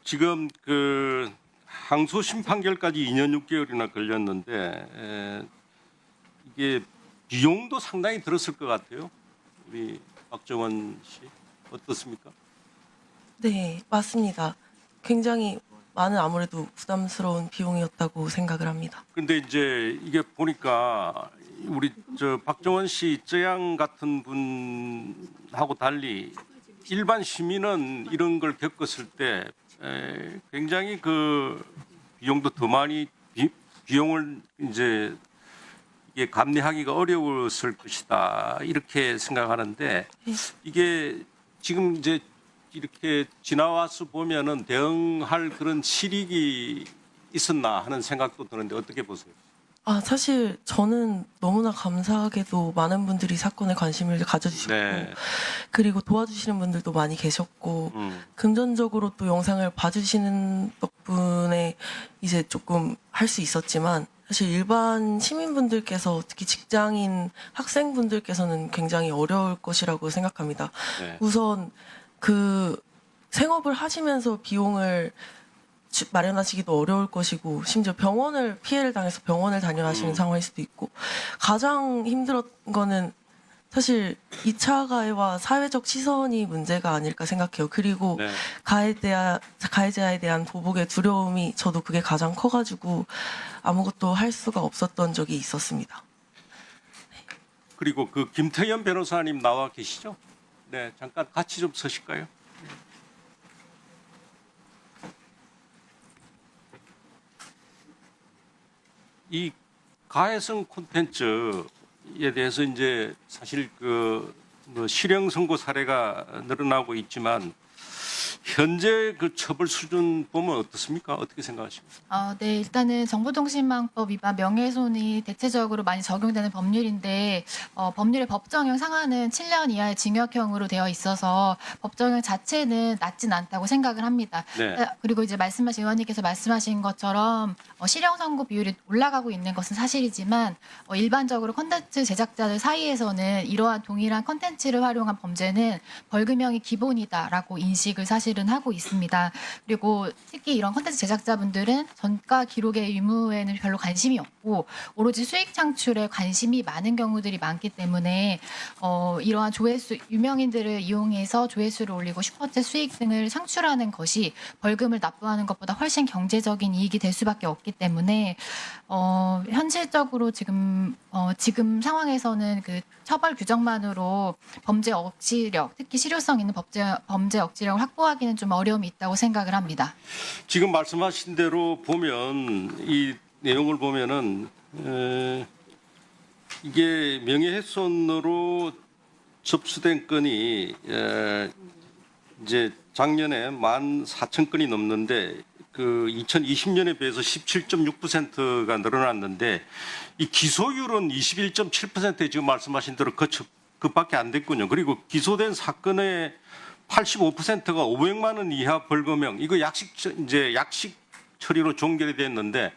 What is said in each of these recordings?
지금 그 항소심 판결까지 2년 6개월이나 걸렸는데 이게 비용도 상당히 들었을 것 같아요. 우리 박정원 씨 어떻습니까? 네, 맞습니다. 굉장히 많은 아무래도 부담스러운 비용이었다고 생각을 합니다. 근데 이제 이게 보니까 우리 저 박정원 씨 저양 같은 분하고 달리 일반 시민은 이런 걸 겪었을 때 굉장히 그 비용도 더 많이 비용을 이제 이게 감내하기가 어려웠을 것이다 이렇게 생각하는데 이게 지금 이제 이렇게 지나와서 보면은 대응할 그런 실익이 있었나 하는 생각도 드는데 어떻게 보세요? 사실 저는 너무나 감사하게도 많은 분들이 사건에 관심을 가져주셨고 네. 그리고 도와주시는 분들도 많이 계셨고 금전적으로 또 영상을 봐주시는 덕분에 이제 조금 할 수 있었지만 사실 일반 시민분들께서 특히 직장인 학생분들께서는 굉장히 어려울 것이라고 생각합니다. 네. 우선 그 생업을 하시면서 비용을 마련하시기도 어려울 것이고 심지어 병원을 피해를 당해서 병원을 다녀야 하시는 상황일 수도 있고 가장 힘들었던 거는 사실 2차 가해와 사회적 시선이 문제가 아닐까 생각해요. 그리고 네. 가해자에 대한 보복의 두려움이 저도 그게 가장 커가지고 아무것도 할 수가 없었던 적이 있었습니다. 그리고 그 김태현 변호사님 나와 계시죠? 네, 잠깐 같이 좀 서실까요? 이 가해성 콘텐츠에 대해서 이제 사실 뭐 실형 선고 사례가 늘어나고 있지만 현재 그 처벌 수준 보면 어떻습니까? 어떻게 생각하십니까? 네, 일단은 정보통신망법 위반 명예훼손이 대체적으로 많이 적용되는 법률인데 법률의 법정형 상한은 7년 이하의 징역형으로 되어 있어서 법정형 자체는 낮진 않다고 생각을 합니다. 네. 그리고 이제 의원님께서 말씀하신 것처럼 실형 선고 비율이 올라가고 있는 것은 사실이지만 일반적으로 콘텐츠 제작자들 사이에서는 이러한 동일한 콘텐츠를 활용한 범죄는 벌금형이 기본이다라고 인식을 사실은 하고 있습니다. 그리고 특히 이런 콘텐츠 제작자분들은 전가 기록의 유무에는 별로 관심이 없고 오로지 수익 창출에 관심이 많은 경우들이 많기 때문에 이러한 조회수 유명인들을 이용해서 조회수를 올리고 슈퍼챗 수익 등을 창출하는 것이 벌금을 납부하는 것보다 훨씬 경제적인 이익이 될 수밖에 없기 때문에 현실적으로 지금 상황에서는 그 처벌 규정만으로 범죄 억지력, 특히 실효성 있는 범죄 억지력을 확보하기는 좀 어려움이 있다고 생각을 합니다. 지금 말씀하신 대로 보면 이 내용을 보면은 이게 명예훼손으로 접수된 건이 이제 작년에 14,000건이 넘는데 그 2020년에 비해서 17.6%가 늘어났는데 이 기소율은 21.7%에 지금 말씀하신 대로 그밖에 안 됐군요. 그리고 기소된 사건의 85%가 500만 원 이하 벌금형 이거 약식 처리로 종결이 됐는데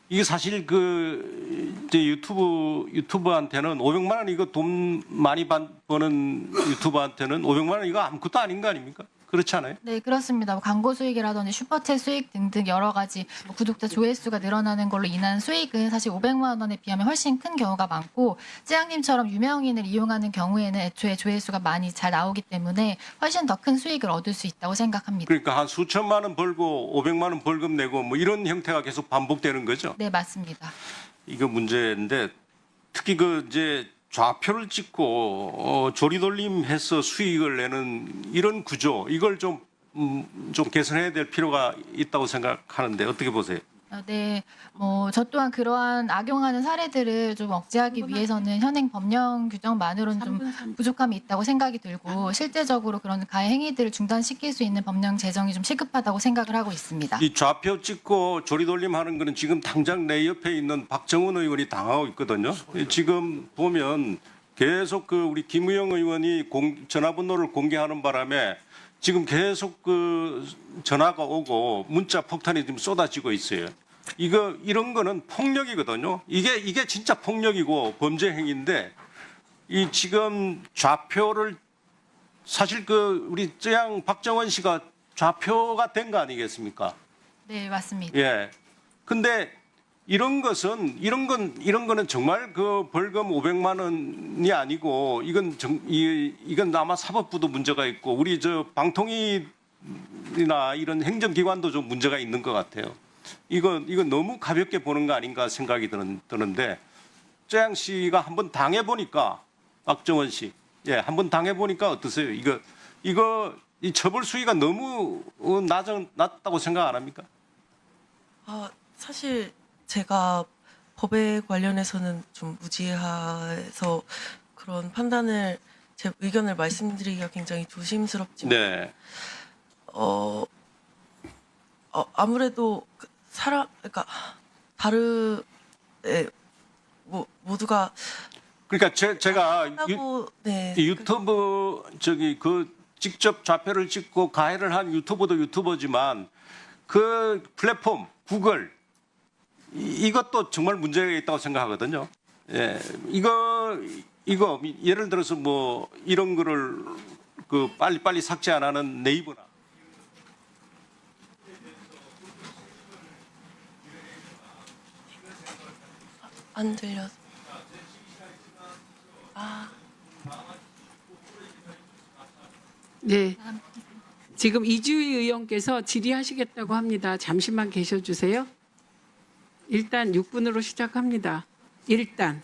이게 사실 그 이제 유튜버한테는 500만 원 이거 돈 많이 버는 유튜버한테는 500만 원 이거 아무것도 아닌 거 아닙니까? 그렇지 않아요? 네, 그렇습니다. 광고 수익이라든지 슈퍼챗 수익 등등 여러 가지 구독자 조회수가 늘어나는 걸로 인한 수익은 사실 500만 원에 비하면 훨씬 큰 경우가 많고 찌양님처럼 유명인을 이용하는 경우에는 애초에 조회수가 많이 잘 나오기 때문에 훨씬 더 큰 수익을 얻을 수 있다고 생각합니다. 그러니까 한 수천만 원 벌고 500만 원 벌금 내고 뭐 이런 형태가 계속 반복되는 거죠? 네, 맞습니다. 이거 문제인데 특히 그 이제 좌표를 찍고 조리돌림해서 수익을 내는 이런 구조 이걸 좀 개선해야 될 필요가 있다고 생각하는데 어떻게 보세요? 네, 저 또한 그러한 악용하는 사례들을 좀 억제하기 위해서는 현행 법령 규정만으로는 좀 부족함이 있다고 생각이 들고 실제적으로 그런 가해 행위들을 중단시킬 수 있는 법령 제정이 좀 시급하다고 생각을 하고 있습니다. 이 좌표 찍고 조리돌림하는 거는 지금 당장 내 옆에 있는 박정원 의원이 당하고 있거든요. 지금 보면 계속 그 우리 김의영 의원이 전화번호를 공개하는 바람에 지금 계속 그 전화가 오고 문자 폭탄이 지금 쏟아지고 있어요. 이런 거는 폭력이거든요. 이게 진짜 폭력이고 범죄 행위인데 이 지금 좌표를 사실 그 우리 쩌양 박정원 씨가 좌표가 된 거 아니겠습니까? 네, 맞습니다. 예. 근데 이런 거는 정말 그 벌금 500만 원이 아니고 이건 아마 사법부도 문제가 있고 우리 저 방통위나 이런 행정기관도 좀 문제가 있는 것 같아요. 이건 너무 가볍게 보는 거 아닌가 생각이 드는데 조양 씨가 한번 당해 보니까 박정원 씨, 예, 한번 당해 보니까 어떠세요? 이 처벌 수위가 너무 낮다고 생각 안 합니까? 사실 제가 법에 관련해서는 좀 무지해서 그런 판단을 제 의견을 말씀드리기가 굉장히 조심스럽지만 네. 아무래도 그러니까 모두가 그러니까 제가 하고 네. 유튜브 직접 좌표를 찍고 가해를 한 유튜버도 유튜버지만 그 플랫폼 구글 이것도 정말 문제가 있다고 생각하거든요. 예, 이거 예를 들어서 뭐 이런 거를 그 빨리 삭제 안 하는 네이버나 안 들려서 네. 지금 이주희 의원께서 질의하시겠다고 합니다. 잠시만 계셔주세요. 일단 6분으로 시작합니다. 일단.